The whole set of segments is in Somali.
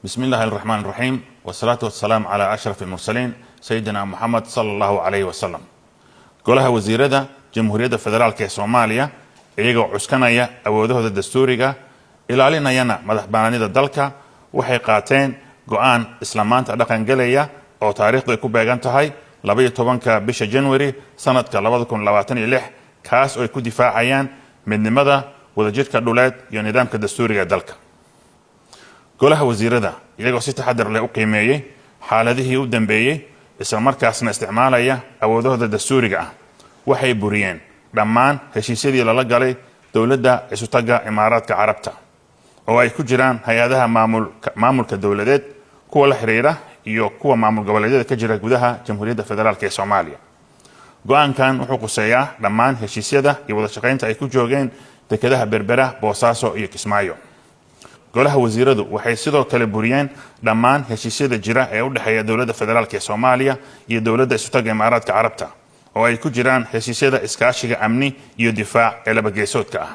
بسم الله الرحمن الرحيم والصلاة والسلام على أشرف المرسلين سيدنا محمد صلى الله عليه وسلم. golaha wasiirada jamhuuriyadda federaalka ee Soomaaliya iyagoo cuskanaya awoodahooda dastuuriga ilaalinayana madaxbannaanida dalka waxay qaateen go'aan isla maanta dhaqan galaya oo taariikhdu ay ku beegan tahay 12 bisha January sanadka 2026 kaas oo ay ku difaacayaan midnimada wadajirka dhuleed iyo nidaamka dastuuriga dalka. golaha wasiirada iyagoo si taxadar leh u qiimeeyay xaaladihii u dambeeyay isla markaasna isticmaalaya awoodahooda dastuuriga ah waxay buriyeen dhammaan heshiisyadii lala galay dowladda isutaga Imaaraadka Carabta oo ay ku jiraan hay'adaha maamulka dowladeed kuwa la xiriira iyo kuwa maamul goboleedyada ka jira gudaha Jamhuuriyadda Federaalka ee Soomaaliya. go'aankan wuxuu quseeyaa dhammaan heshiisyada iyo wada shaqaynta ay ku joogeen dekedaha Berbera, Boosaaso iyo Kismaayo. golaha wasiiradu waxay sidoo kale buriyeen dhammaan heshiisyada jira ee u dhaxeeya dowladda federaalka ee Soomaaliya iyo dowladda isutaga Imaaraadka Carabta oo ay ku jiraan heshiisyada iskaashiga amni iyo difaac ee laba geesoodka ah.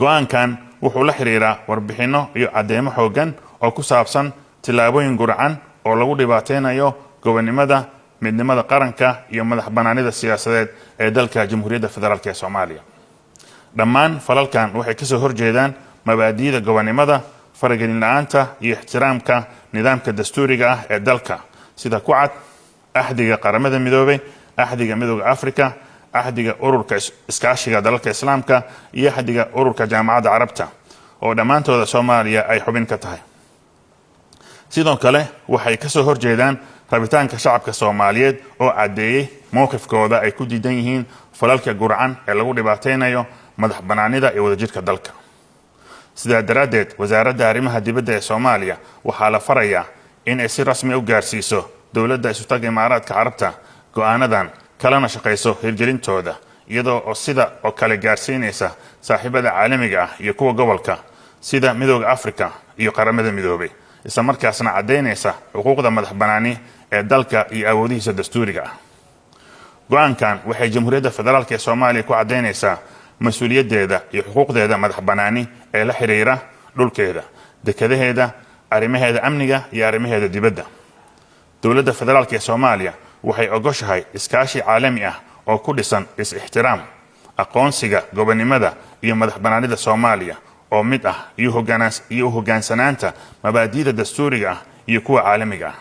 go'aankan wuxuu la xiriiraa warbixino iyo cadeymo xooggan oo ku saabsan tillaabooyin gurcan oo lagu dhibaateynayo gobonimada, midnimada qaranka iyo madaxbannaanida siyaasadeed ee dalka Jamhuuriyadda Federaalka ee Soomaaliya. dhammaan falalkan waxay ka soo horjeedaan mabaadi'da gobonimada, faragelin la'aanta iyo ixtiraamka nidaamka dastuuriga ah ee dalka sida ku cad ahdiga qaramada midoobay, ahdiga midowga Afrika, ahdiga ururka iskaashiga dalalka Islaamka iyo ahdiga ururka jaamacadda Carabta oo dhammaantooda Soomaaliya ay xubin ka tahay. sidoo kale waxay ka soo horjeedaan rabitaanka shacabka Soomaaliyeed oo cadeeyay mowqifkooda ay ku diidan yihiin falalka gurcan ee lagu dhibaateynayo madaxbannaanida iyo wadajirka dalka. sidaa daraaddeed wasaaradda arrimaha dibadda ee Soomaaliya waxaa la farayaa in ay si rasmi u gaarsiiso dowladda isutaga Imaaraadka Carabta go'aanadan kalena shaqayso hirgelintooda iyadoo oo sida oo kale gaarsiinaysa saaxiibada caalamiga ah iyo kuwa gobolka sida midowga Afrika iyo qaramada midoobay isla markaasna cadeynaysa xuquuqda madaxbannaani ee dalka iyo awoodihiisa dastuuriga ah. go'aankan waxay Jamhuuriyadda Federaalka ee Soomaaliya ku cadeynaysaa mas'uuliyaddeeda iyo xuquuqdeeda madaxbannaani ee la xiriira dhulkeeda, dekedaheeda, arrimaheeda amniga iyo arrimaheeda dibadda. dowladda federaalka ee Soomaaliya waxay ogoshahay iskaashi caalami ah oo ku dhisan is-ixtiraam, aqoonsiga gobonimada iyo madaxbannaanida Soomaaliya oo mid ah iyo hoggaansanaanta mabaadi'da dastuuriga ah iyo kuwa caalamiga ah.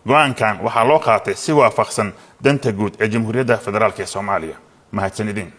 go'aankan waxaa loo qaatay si waafaqsan danta guud ee Jamhuuriyadda Federaalka ee Soomaaliya. mahadsanidin.